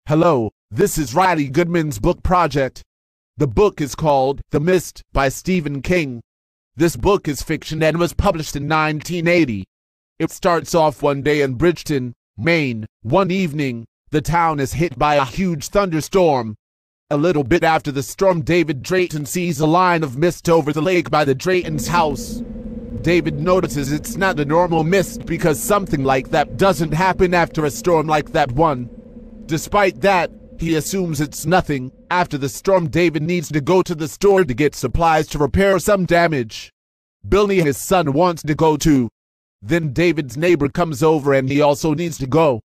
Hello, this is Riley Goodman's book project. The book is called The Mist by Stephen King. This book is fiction and was published in 1980. It starts off one day in Bridgeton, Maine. One evening, the town is hit by a huge thunderstorm. A little bit after the storm, David Drayton sees a line of mist over the lake by the Drayton's house. David notices it's not a normal mist because something like that doesn't happen after a storm like that one. Despite that, he assumes it's nothing. After the storm, David needs to go to the store to get supplies to repair some damage. Billy, his son, wants to go too. Then David's neighbor comes over and he also needs to go.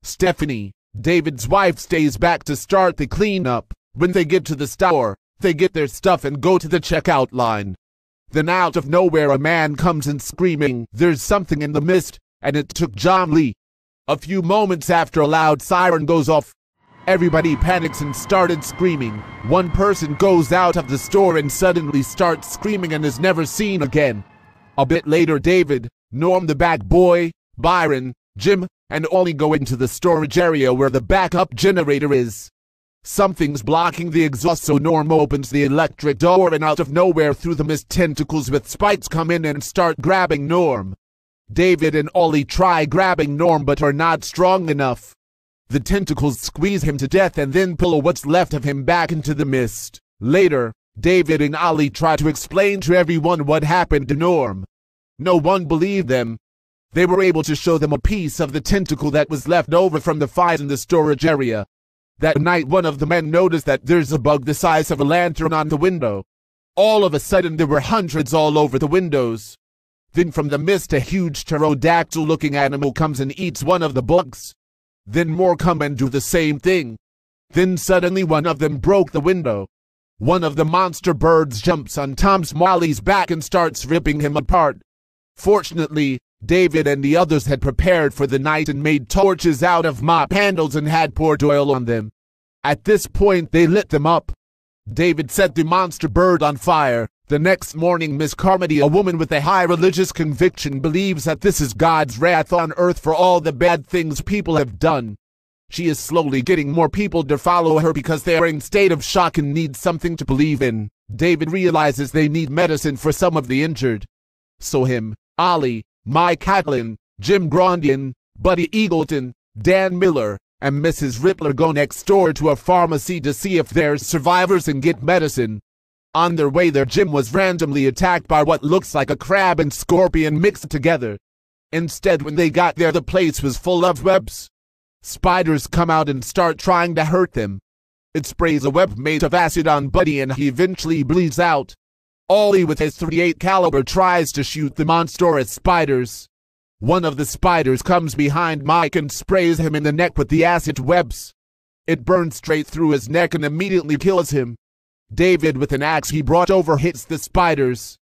Stephanie, David's wife, stays back to start the cleanup. When they get to the store, they get their stuff and go to the checkout line. Then out of nowhere a man comes in screaming, "There's something in the mist," and it took John Lee. A few moments after, a loud siren goes off. Everybody panics and started screaming. One person goes out of the store and suddenly starts screaming and is never seen again. A bit later, David, Norm the bag boy, Byron, Jim, and Ollie go into the storage area where the backup generator is. Something's blocking the exhaust, so Norm opens the electric door and out of nowhere through the mist, tentacles with spikes come in and start grabbing Norm. David and Ollie try grabbing Norm but are not strong enough. The tentacles squeeze him to death and then pull what's left of him back into the mist. Later, David and Ollie try to explain to everyone what happened to Norm. No one believed them. They were able to show them a piece of the tentacle that was left over from the fight in the storage area. That night, one of the men noticed that there's a bug the size of a lantern on the window. All of a sudden, there were hundreds all over the windows. Then from the mist, a huge pterodactyl-looking animal comes and eats one of the bugs. Then more come and do the same thing. Then suddenly one of them broke the window. One of the monster birds jumps on Tom Smalley's back and starts ripping him apart. Fortunately, David and the others had prepared for the night and made torches out of mop handles and had poured oil on them. At this point, they lit them up. David set the monster bird on fire. The next morning, Miss Carmody, a woman with a high religious conviction, believes that this is God's wrath on earth for all the bad things people have done. She is slowly getting more people to follow her because they are in state of shock and need something to believe in. David realizes they need medicine for some of the injured. So him, Ollie, Mike Catlin, Jim Grondian, Buddy Eagleton, Dan Miller, and Mrs. Rippler go next door to a pharmacy to see if there's survivors and get medicine. On their way there, Jim was randomly attacked by what looks like a crab and scorpion mixed together. Instead, when they got there, the place was full of webs. Spiders come out and start trying to hurt them. It sprays a web made of acid on Buddy and he eventually bleeds out. Ollie with his .38 caliber tries to shoot the monstrous spiders. One of the spiders comes behind Mike and sprays him in the neck with the acid webs. It burns straight through his neck and immediately kills him. David, with an axe he brought over, hits the spiders.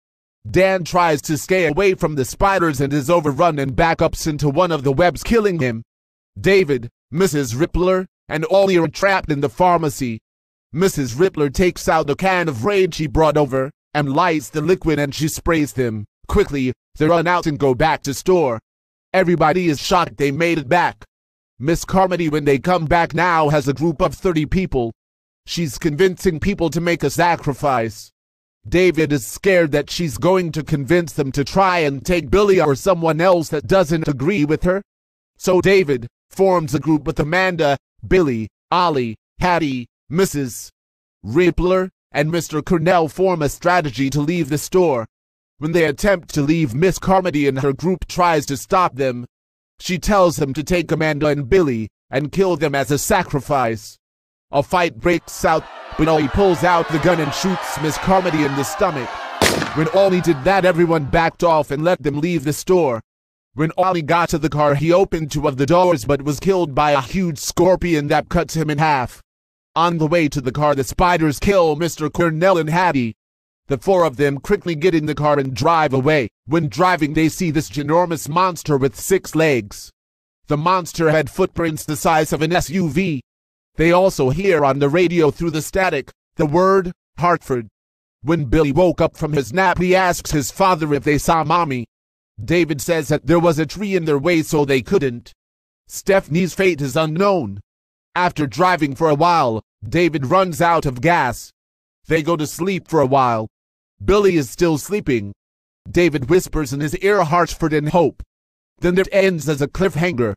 Dan tries to stay away from the spiders and is overrun and backups into one of the webs, killing him. David, Mrs. Rippler, and Ollie are trapped in the pharmacy. Mrs. Rippler takes out a can of rage she brought over and lights the liquid and she sprays them. Quickly, they run out and go back to store. Everybody is shocked they made it back. Miss Carmody, when they come back now, has a group of 30 people. She's convincing people to make a sacrifice. David is scared that she's going to convince them to try and take Billy or someone else that doesn't agree with her. So David forms a group with Amanda, Billy, Ollie, Hattie, Mrs. Rippler, and Mr. Cornell form a strategy to leave the store. When they attempt to leave, Miss Carmody and her group tries to stop them. She tells them to take Amanda and Billy and kill them as a sacrifice. A fight breaks out, but Ollie pulls out the gun and shoots Miss Carmody in the stomach. When Ollie did that, everyone backed off and let them leave the store. When Ollie got to the car, he opened two of the doors but was killed by a huge scorpion that cuts him in half. On the way to the car, the spiders kill Mr. Cornell and Hattie. The four of them quickly get in the car and drive away. When driving, they see this ginormous monster with 6 legs. The monster had footprints the size of an SUV. They also hear on the radio through the static the word Hartford. When Billy woke up from his nap, he asks his father if they saw Mommy. David says that there was a tree in their way so they couldn't. Stephanie's fate is unknown. After driving for a while, David runs out of gas. They go to sleep for a while. Billy is still sleeping. David whispers in his ear Hartford and Hope. Then it ends as a cliffhanger.